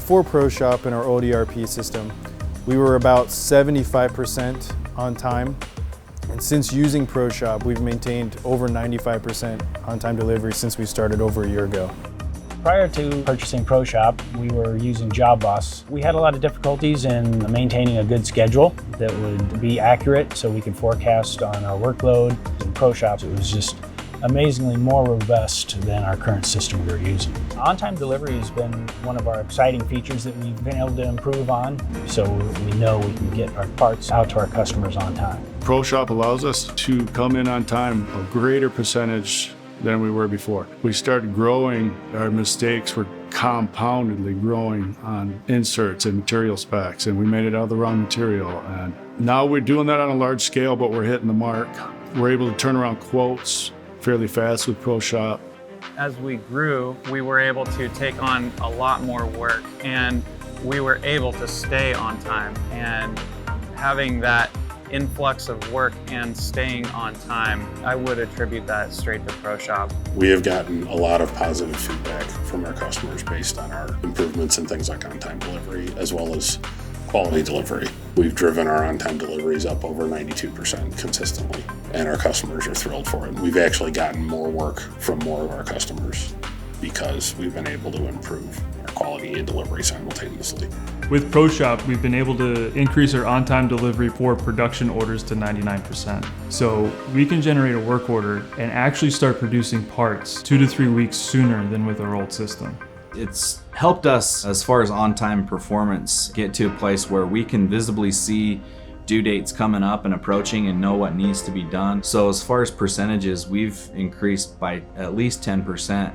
before ProShop and our old ERP system, we were about 75% on time. And since using ProShop, we've maintained over 95% on-time delivery since we started over a year ago. Prior to purchasing ProShop, we were using JobBoss. We had a lot of difficulties in maintaining a good schedule that would be accurate so we could forecast on our workload. In ProShop, it was just amazingly more robust than our current system we were using. On-time delivery has been one of our exciting features that we've been able to improve on, so we know we can get our parts out to our customers on time. ProShop allows us to come in on time a greater percentage than we were before. We started growing, our mistakes were compoundedly growing on inserts and material specs, and we made it out of the wrong material. And now we're doing that on a large scale, but we're hitting the mark. We're able to turn around quotes fairly fast with ProShop. As we grew, we were able to take on a lot more work, and we were able to stay on time. And having that influx of work and staying on time, I would attribute that straight to ProShop. We have gotten a lot of positive feedback from our customers based on our improvements in things like on-time delivery as well as quality delivery. We've driven our on-time deliveries up over 92% consistently, and our customers are thrilled for it. We've actually gotten more work from more of our customers because we've been able to improve our quality and delivery simultaneously. With ProShop, we've been able to increase our on-time delivery for production orders to 99%. So we can generate a work order and actually start producing parts 2 to 3 weeks sooner than with our old system. It's helped us as far as on-time performance get to a place where we can visibly see due dates coming up and approaching and know what needs to be done. So as far as percentages, we've increased by at least 10%.